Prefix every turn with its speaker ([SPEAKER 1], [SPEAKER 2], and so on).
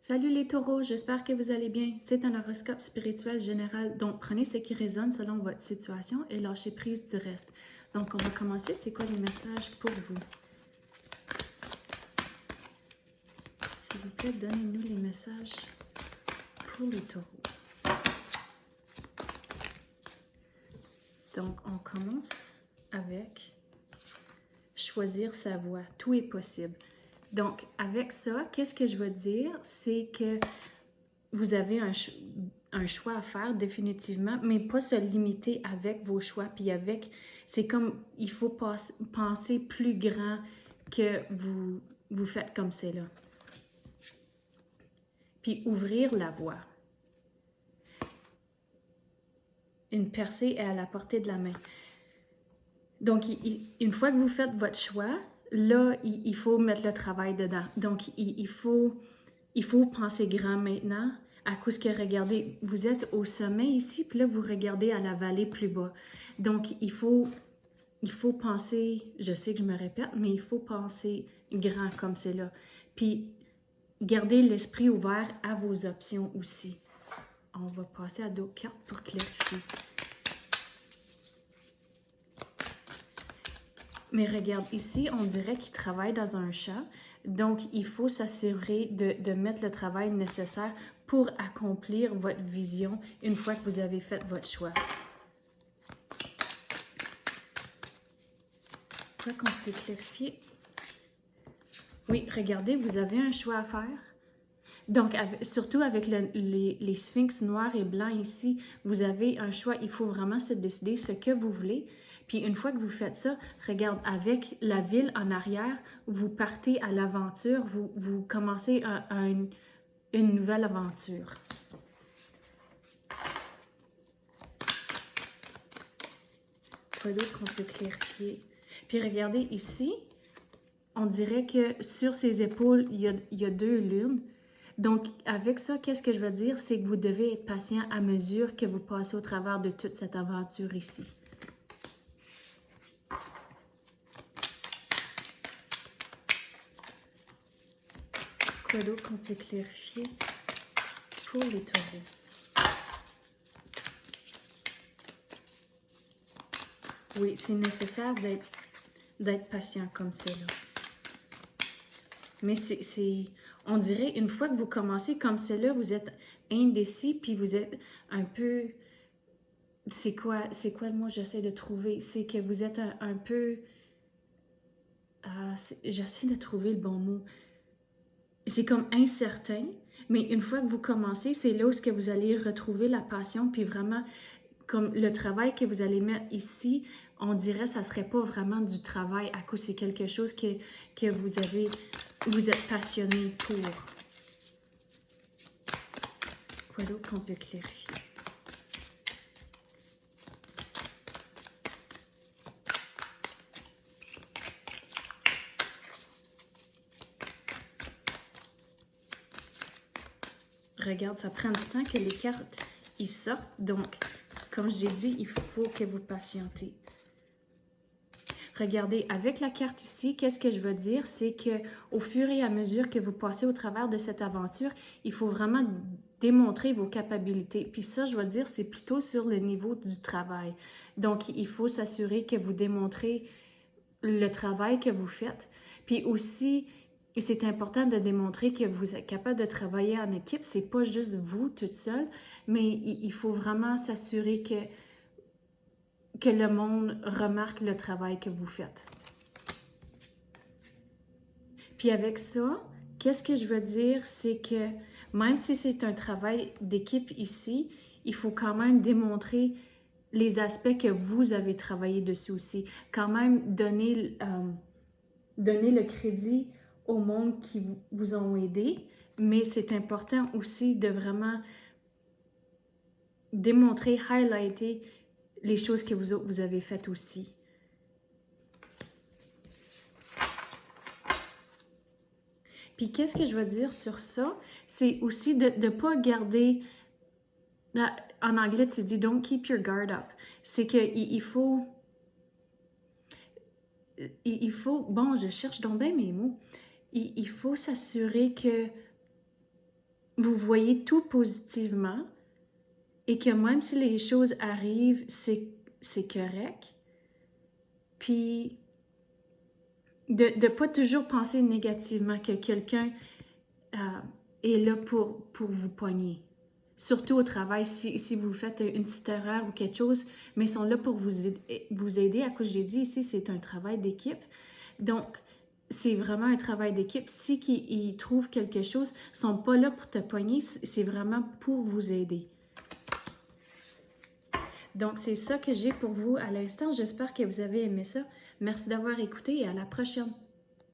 [SPEAKER 1] Salut les taureaux, j'espère que vous allez bien. C'est un horoscope spirituel général, donc prenez ce qui résonne selon votre situation et lâchez prise du reste. Donc on va commencer, c'est quoi les messages pour vous? S'il vous plaît, donnez-nous les messages pour les taureaux. Donc on commence avec choisir sa voie, tout est possible. Donc avec ça, qu'est-ce que je veux dire? C'est que vous avez un choix à faire définitivement, mais pas se limiter avec vos choix, puis avec, c'est comme, il faut penser plus grand que vous faites comme c'est là. Puis ouvrir la voie. Une percée est à la portée de la main. Donc, une fois que vous faites votre choix, là, il faut mettre le travail dedans. Donc, il faut penser grand maintenant, à cause que, regardez, vous êtes au sommet ici, puis là, vous regardez à la vallée plus bas. Donc, il faut penser, je sais que je me répète, mais il faut penser grand comme c'est là. Puis, gardez l'esprit ouvert à vos options aussi. On va passer à d'autres cartes pour clarifier. Mais regarde, ici, on dirait qu'il travaille dans un champ. Donc, il faut s'assurer de mettre le travail nécessaire pour accomplir votre vision une fois que vous avez fait votre choix. Quoi qu'on peut clarifier? Oui, regardez, vous avez un choix à faire. Donc, surtout avec les sphinx noirs et blancs ici, vous avez un choix. Il faut vraiment se décider ce que vous voulez. Puis une fois que vous faites ça, regarde, avec la ville en arrière, vous partez à l'aventure, vous commencez une nouvelle aventure. Quoi d'autre qu'on peut clarifier? Puis regardez ici, on dirait que sur ses épaules, il y a deux lunes. Donc, avec ça, qu'est-ce que je veux dire? C'est que vous devez être patient à mesure que vous passez au travers de toute cette aventure ici. Quoi d'autre qu'on peut clarifier pour les taureaux? Oui, c'est nécessaire d'être patient comme c'est là. Mais on dirait, une fois que vous commencez comme c'est là, vous êtes indécis, puis vous êtes un peu... C'est quoi le mot que j'essaie de trouver? C'est que vous êtes un peu... j'essaie de trouver le bon mot. C'est comme incertain, mais une fois que vous commencez, c'est là où que vous allez retrouver la passion, puis vraiment, comme le travail que vous allez mettre ici, on dirait que ça ne serait pas vraiment du travail, à cause c'est quelque chose que vous êtes passionné pour. Quoi d'autre qu'on peut clarifier? Regarde, ça prend du temps que les cartes y sortent, donc, comme j'ai dit, il faut que vous patientez. Regardez, avec la carte ici, qu'est-ce que je veux dire? C'est que au fur et à mesure que vous passez au travers de cette aventure, il faut vraiment démontrer vos capacités. Puis ça, je veux dire, c'est plutôt sur le niveau du travail. Donc, il faut s'assurer que vous démontrez le travail que vous faites. Puis aussi, c'est important de démontrer que vous êtes capable de travailler en équipe. C'est pas juste vous toute seule, mais il faut vraiment s'assurer que le monde remarque le travail que vous faites. Puis avec ça, qu'est-ce que je veux dire, c'est que même si c'est un travail d'équipe ici, il faut quand même démontrer les aspects que vous avez travaillé dessus aussi. Quand même donner le crédit au monde qui vous ont aidé, mais c'est important aussi de vraiment démontrer, highlighter les choses que vous avez faites aussi. Puis qu'est-ce que je veux dire sur ça? C'est aussi de ne pas garder... En anglais, tu dis « don't keep your guard up ». C'est qu'il faut... Bon, je cherche donc bien mes mots. Il faut s'assurer que vous voyez tout positivement et que même si les choses arrivent, c'est correct. Puis, de ne pas toujours penser négativement que quelqu'un est là pour vous pogner. Surtout au travail, si vous faites une petite erreur ou quelque chose, mais ils sont là pour vous aider. À cause, j'ai dit ici, c'est un travail d'équipe. Donc, c'est vraiment un travail d'équipe. Si ils trouvent quelque chose, ils ne sont pas là pour te pogner, c'est vraiment pour vous aider. Donc, c'est ça que j'ai pour vous à l'instant. J'espère que vous avez aimé ça. Merci d'avoir écouté et à la prochaine.